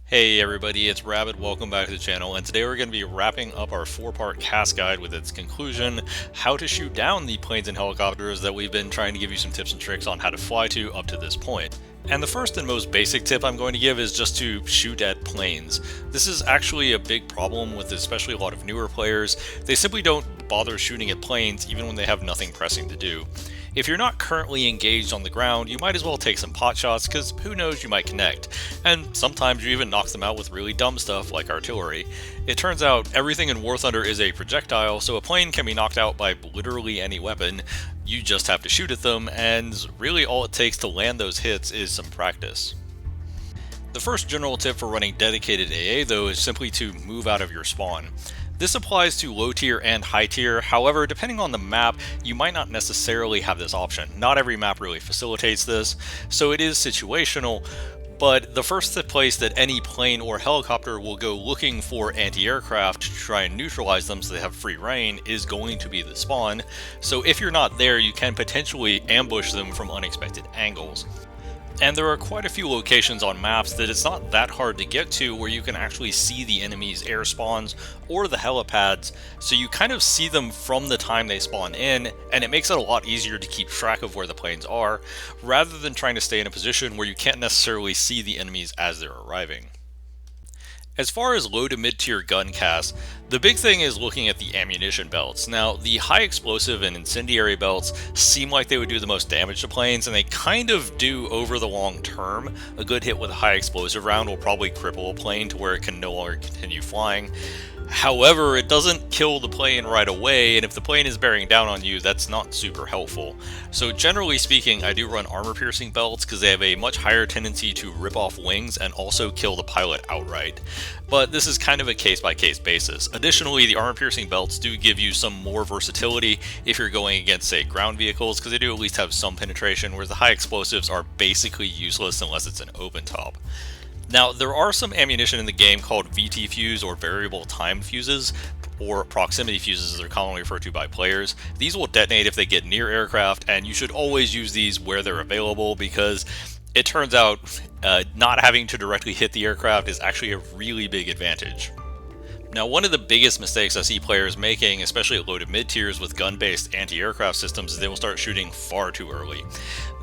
Hey everybody, it's Rabbit. Welcome back to the channel, and today we're going to be wrapping up our 4-part CAS guide with its conclusion, how to shoot down the planes and helicopters that we've been trying to give you some tips and tricks on how to fly to up to this point. And the first and most basic tip I'm going to give is just to shoot at planes. This is actually a big problem with especially a lot of newer players. They simply don't bother shooting at planes even when they have nothing pressing to do. If you're not currently engaged on the ground, you might as well take some pot shots because who knows, you might connect. And sometimes you even knock them out with really dumb stuff like artillery. It turns out everything in War Thunder is a projectile, so a plane can be knocked out by literally any weapon. You just have to shoot at them, and really all it takes to land those hits is some practice. The first general tip for running dedicated AA though is simply to move out of your spawn. This applies to low tier and high tier, however depending on the map you might not necessarily have this option. Not every map really facilitates this, so it is situational, but the first place that any plane or helicopter will go looking for anti-aircraft to try and neutralize them so they have free reign is going to be the spawn, so if you're not there you can potentially ambush them from unexpected angles. And there are quite a few locations on maps that it's not that hard to get to where you can actually see the enemy's air spawns or the helipads, so you kind of see them from the time they spawn in, and it makes it a lot easier to keep track of where the planes are, rather than trying to stay in a position where you can't necessarily see the enemies as they're arriving. As far as low to mid-tier gun CAS, the big thing is looking at the ammunition belts. Now, the high explosive and incendiary belts seem like they would do the most damage to planes, and they kind of do over the long term. A good hit with a high explosive round will probably cripple a plane to where it can no longer continue flying. However, it doesn't kill the plane right away, and if the plane is bearing down on you, that's not super helpful. So generally speaking, I do run armor-piercing belts because they have a much higher tendency to rip off wings and also kill the pilot outright. But this is kind of a case-by-case basis. Additionally, the armor-piercing belts do give you some more versatility if you're going against, say, ground vehicles, because they do at least have some penetration, whereas the high explosives are basically useless unless it's an open top. Now, there are some ammunition in the game called VT fuse or variable time fuses, or proximity fuses as they're commonly referred to by players. These will detonate if they get near aircraft, and you should always use these where they're available because it turns out not having to directly hit the aircraft is actually a really big advantage. Now, one of the biggest mistakes I see players making, especially at low to mid tiers with gun-based anti-aircraft systems, is they will start shooting far too early.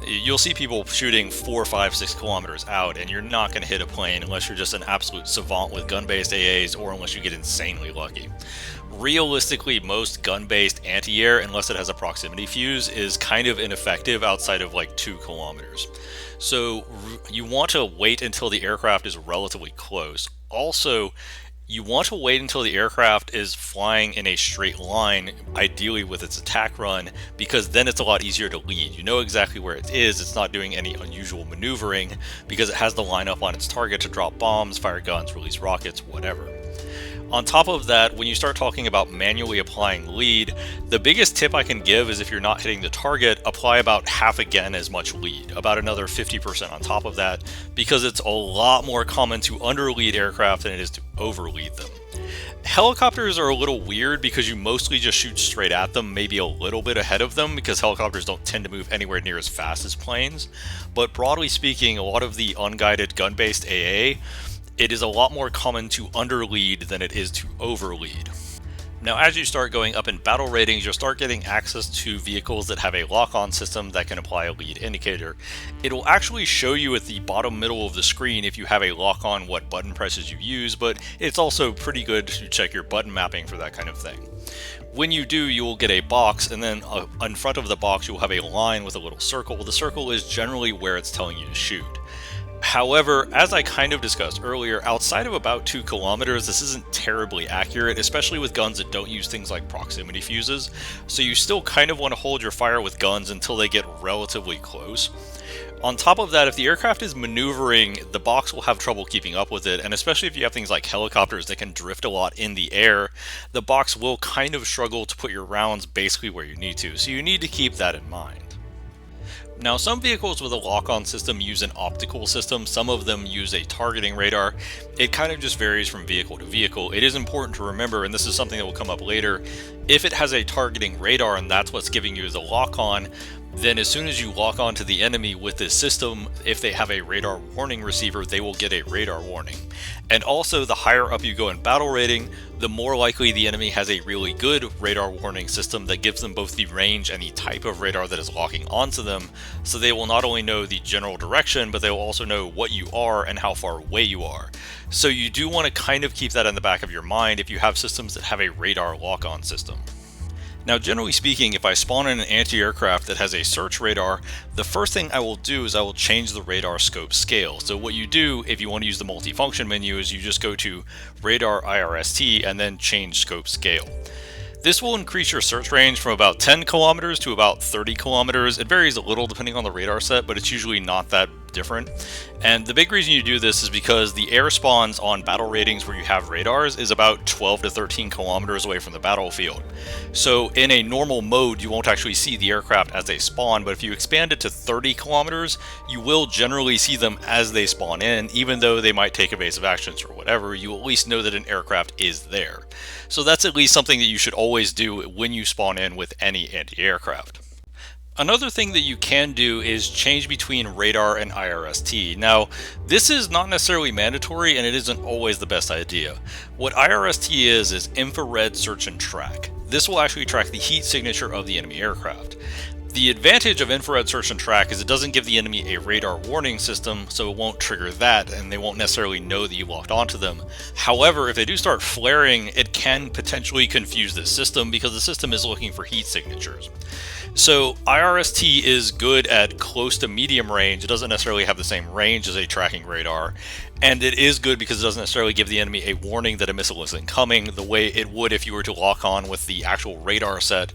You'll see people shooting 4, 5, 6 kilometers out, and you're not going to hit a plane unless you're just an absolute savant with gun-based AAs or unless you get insanely lucky. Realistically, most gun-based anti-air, unless it has a proximity fuse, is kind of ineffective outside of like 2 kilometers. So you want to wait until the aircraft is relatively close. Also, you want to wait until the aircraft is flying in a straight line, ideally with its attack run, because then it's a lot easier to lead. You know exactly where it is, it's not doing any unusual maneuvering, because it has the line up on its target to drop bombs, fire guns, release rockets, whatever. On top of that, when you start talking about manually applying lead, the biggest tip I can give is if you're not hitting the target, apply about half again as much lead, about another 50% on top of that, because it's a lot more common to underlead aircraft than it is to overlead them. Helicopters are a little weird because you mostly just shoot straight at them, maybe a little bit ahead of them, because helicopters don't tend to move anywhere near as fast as planes. But broadly speaking, a lot of the unguided gun-based AA, it is a lot more common to underlead than it is to overlead. Now, as you start going up in battle ratings, you'll start getting access to vehicles that have a lock-on system that can apply a lead indicator. It will actually show you at the bottom middle of the screen if you have a lock-on what button presses you use, but it's also pretty good to check your button mapping for that kind of thing. When you do, you will get a box, and then in front of the box you'll have a line with a little circle. The circle is generally where it's telling you to shoot. However, as I kind of discussed earlier, outside of about 2 kilometers, this isn't terribly accurate, especially with guns that don't use things like proximity fuses, so you still kind of want to hold your fire with guns until they get relatively close. On top of that, if the aircraft is maneuvering, the box will have trouble keeping up with it, and especially if you have things like helicopters that can drift a lot in the air, the box will kind of struggle to put your rounds basically where you need to, so you need to keep that in mind. Now, some vehicles with a lock-on system use an optical system, some of them use a targeting radar. It kind of just varies from vehicle to vehicle. It is important to remember, and this is something that will come up later, if it has a targeting radar and that's what's giving you the lock-on, Then as soon as you lock onto the enemy with this system, if they have a radar warning receiver, they will get a radar warning. And also, the higher up you go in battle rating, the more likely the enemy has a really good radar warning system that gives them both the range and the type of radar that is locking onto them, so they will not only know the general direction, but they will also know what you are and how far away you are. So you do want to kind of keep that in the back of your mind if you have systems that have a radar lock-on system. Now, generally speaking, if I spawn in an anti-aircraft that has a search radar, the first thing I will do is I will change the radar scope scale. So what you do if you want to use the multifunction menu is you just go to radar IRST and then change scope scale. This will increase your search range from about 10 kilometers to about 30 kilometers. It varies a little depending on the radar set, but it's usually not that different. And the big reason you do this is because the air spawns on battle ratings where you have radars is about 12 to 13 kilometers away from the battlefield. So in a normal mode, you won't actually see the aircraft as they spawn, but if you expand it to 30 kilometers, you will generally see them as they spawn in, even though they might take evasive actions or whatever. You at least know that an aircraft is there. So that's at least something that you should always do when you spawn in with any anti-aircraft. Another thing that you can do is change between radar and IRST. Now, this is not necessarily mandatory and it isn't always the best idea. What IRST is infrared search and track. This will actually track the heat signature of the enemy aircraft. The advantage of infrared search and track is it doesn't give the enemy a radar warning system, so it won't trigger that and they won't necessarily know that you locked onto them. However, if they do start flaring, it can potentially confuse this system because the system is looking for heat signatures. So IRST is good at close to medium range. It doesn't necessarily have the same range as a tracking radar, and it is good because it doesn't necessarily give the enemy a warning that a missile isn't coming the way it would if you were to lock on with the actual radar set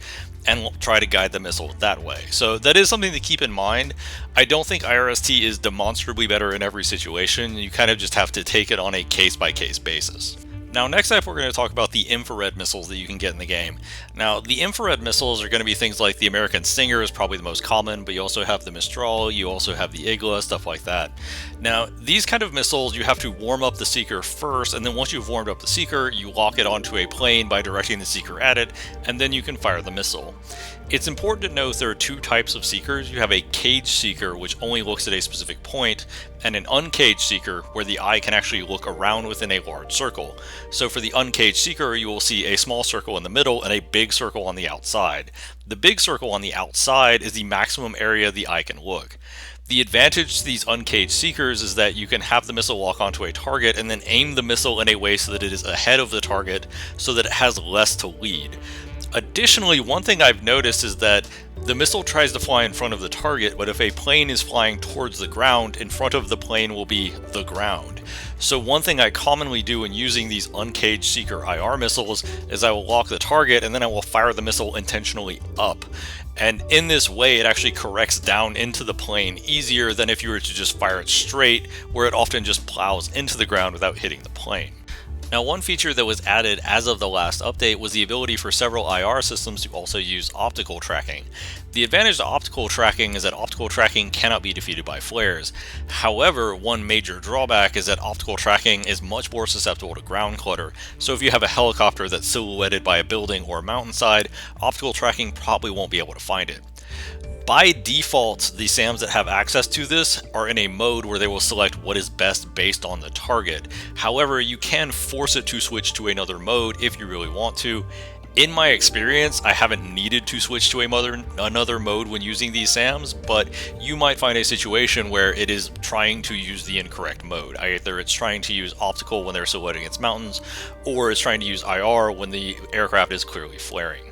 and try to guide the missile that way. So that is something to keep in mind. I don't think IRST is demonstrably better in every situation. You kind of just have to take it on a case-by-case basis. Now, next up, we're going to talk about the infrared missiles that you can get in the game. Now, the infrared missiles are going to be things like the American Stinger is probably the most common, but you also have the Mistral, you also have the Igla, stuff like that. Now, these kind of missiles, you have to warm up the seeker first, and then once you've warmed up the seeker, you lock it onto a plane by directing the seeker at it, and then you can fire the missile. It's important to note there are two types of seekers. You have a caged seeker, which only looks at a specific point, and an uncaged seeker, where the eye can actually look around within a large circle. So for the uncaged seeker, you will see a small circle in the middle and a big circle on the outside. The big circle on the outside is the maximum area the eye can look. The advantage to these uncaged seekers is that you can have the missile lock onto a target and then aim the missile in a way so that it is ahead of the target so that it has less to lead. Additionally, one thing I've noticed is that the missile tries to fly in front of the target, but if a plane is flying towards the ground, in front of the plane will be the ground. So one thing I commonly do when using these uncaged seeker IR missiles is I will lock the target and then I will fire the missile intentionally up. And in this way, it actually corrects down into the plane easier than if you were to just fire it straight, where it often just plows into the ground without hitting the plane. Now, one feature that was added as of the last update was the ability for several IR systems to also use optical tracking. The advantage to optical tracking is that optical tracking cannot be defeated by flares. However, one major drawback is that optical tracking is much more susceptible to ground clutter. So if you have a helicopter that's silhouetted by a building or a mountainside, optical tracking probably won't be able to find it. By default, the SAMs that have access to this are in a mode where they will select what is best based on the target. However, you can force it to switch to another mode if you really want to. In my experience, I haven't needed to switch to another mode when using these SAMs, but you might find a situation where it is trying to use the incorrect mode. Either it's trying to use optical when they're silhouetting its mountains, or it's trying to use IR when the aircraft is clearly flaring.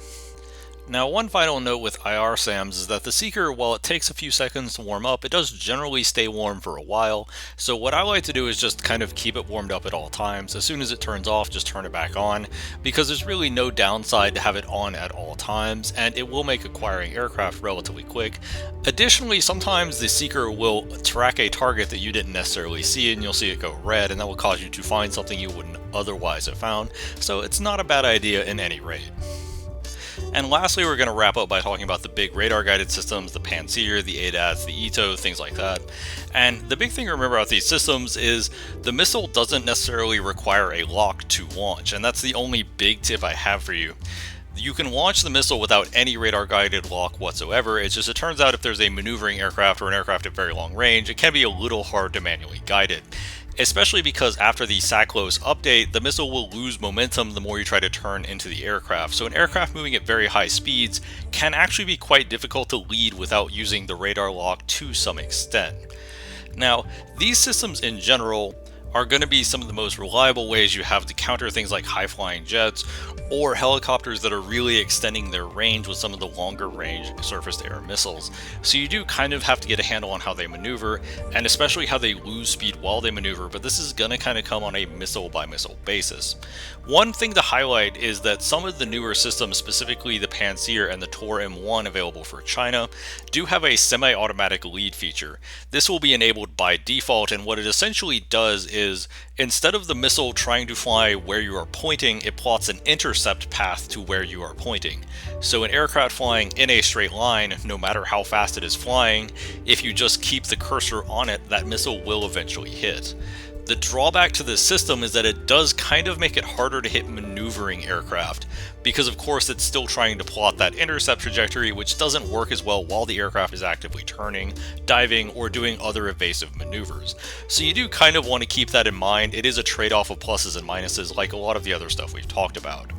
Now, one final note with IR SAMs is that the seeker, while it takes a few seconds to warm up, it does generally stay warm for a while. So what I like to do is just kind of keep it warmed up at all times. As soon as it turns off, just turn it back on, because there's really no downside to have it on at all times, and it will make acquiring aircraft relatively quick. Additionally, sometimes the seeker will track a target that you didn't necessarily see, and you'll see it go red, and that will cause you to find something you wouldn't otherwise have found. So it's not a bad idea in any rate. And lastly, we're going to wrap up by talking about the big radar-guided systems, the Panseer, the ADAS, the Ito, things like that. And the big thing to remember about these systems is the missile doesn't necessarily require a lock to launch, and that's the only big tip I have for you. You can launch the missile without any radar guided lock whatsoever. It's just, it turns out if there's a maneuvering aircraft or an aircraft at very long range, it can be a little hard to manually guide it. Especially because after the SACLOS update, the missile will lose momentum the more you try to turn into the aircraft. So an aircraft moving at very high speeds can actually be quite difficult to lead without using the radar lock to some extent. Now, these systems in general are going to be some of the most reliable ways you have to counter things like high-flying jets or helicopters that are really extending their range with some of the longer range surface-to-air missiles. So you do kind of have to get a handle on how they maneuver, and especially how they lose speed while they maneuver, but this is going to kind of come on a missile-by-missile basis. One thing to highlight is that some of the newer systems, specifically the Pantsir and the Tor M1 available for China, do have a semi-automatic lead feature. This will be enabled by default, and what it essentially does is, instead of the missile trying to fly where you are pointing, it plots an intercept path to where you are pointing. So an aircraft flying in a straight line, no matter how fast it is flying, if you just keep the cursor on it, that missile will eventually hit. The drawback to this system is that it does kind of make it harder to hit maneuvering aircraft, because of course it's still trying to plot that intercept trajectory, which doesn't work as well while the aircraft is actively turning, diving, or doing other evasive maneuvers. So you do kind of want to keep that in mind. It is a trade-off of pluses and minuses like a lot of the other stuff we've talked about.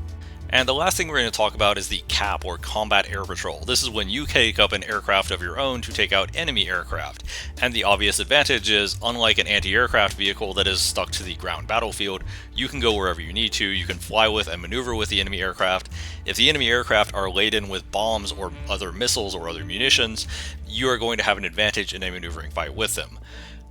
And the last thing we're going to talk about is the CAP, or Combat Air Patrol. This is when you take up an aircraft of your own to take out enemy aircraft. And the obvious advantage is, unlike an anti-aircraft vehicle that is stuck to the ground battlefield, you can go wherever you need to. You can fly with and maneuver with the enemy aircraft. If the enemy aircraft are laden with bombs or other missiles or other munitions, you are going to have an advantage in a maneuvering fight with them.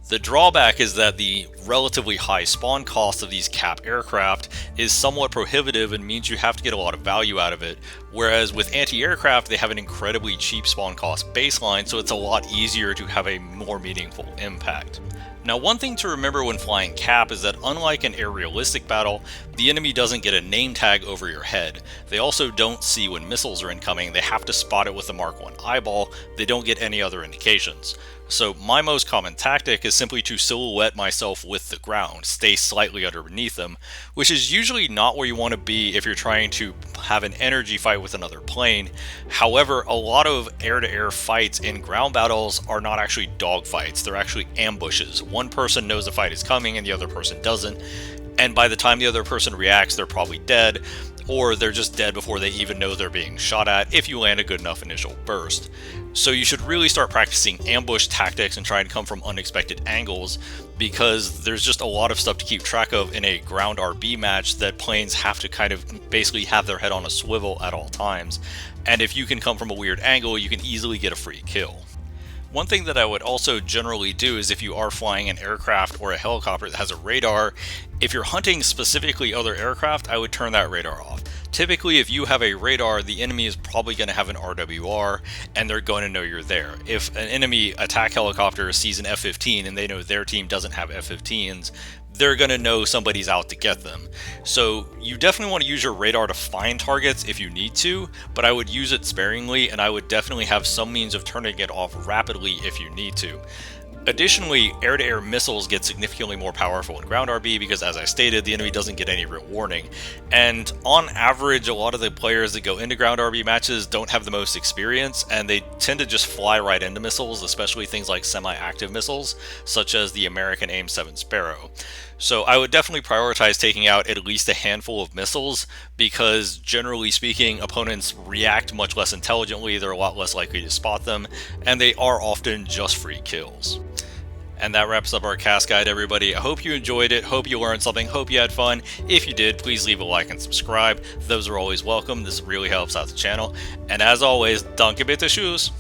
The drawback is that the relatively high spawn cost of these CAP aircraft is somewhat prohibitive and means you have to get a lot of value out of it, whereas with anti-aircraft they have an incredibly cheap spawn cost baseline, so it's a lot easier to have a more meaningful impact. Now, one thing to remember when flying CAP is that unlike an air realistic battle, the enemy doesn't get a name tag over your head. They also don't see when missiles are incoming. They have to spot it with the Mark 1 eyeball. They don't get any other indications. So my most common tactic is simply to silhouette myself with the ground, stay slightly underneath them, which is usually not where you want to be if you're trying to have an energy fight with another plane. However, a lot of air-to-air fights in ground battles are not actually dogfights, they're actually ambushes. One person knows the fight is coming and the other person doesn't, and by the time the other person reacts, they're probably dead, or they're just dead before they even know they're being shot at if you land a good enough initial burst. So you should really start practicing ambush tactics and trying to come from unexpected angles, because there's just a lot of stuff to keep track of in a ground RB match that planes have to kind of basically have their head on a swivel at all times. And if you can come from a weird angle, you can easily get a free kill. One thing that I would also generally do is, if you are flying an aircraft or a helicopter that has a radar, if you're hunting specifically other aircraft, I would turn that radar off. Typically, if you have a radar, the enemy is probably going to have an RWR, and they're going to know you're there. If an enemy attack helicopter sees an F-15 and they know their team doesn't have F-15s, they're going to know somebody's out to get them. So you definitely want to use your radar to find targets if you need to, but I would use it sparingly, and I would definitely have some means of turning it off rapidly if you need to. Additionally, air-to-air missiles get significantly more powerful in ground RB because, as I stated, the enemy doesn't get any real warning. And on average, a lot of the players that go into ground RB matches don't have the most experience, and they tend to just fly right into missiles, especially things like semi-active missiles, such as the American AIM-7 Sparrow. So I would definitely prioritize taking out at least a handful of missiles, because generally speaking, opponents react much less intelligently, they're a lot less likely to spot them, and they are often just free kills. And that wraps up our CAS guide, everybody. I hope you enjoyed it, hope you learned something, hope you had fun. If you did, please leave a like and subscribe. Those are always welcome. This really helps out the channel. And as always, danke bitte, tschüss.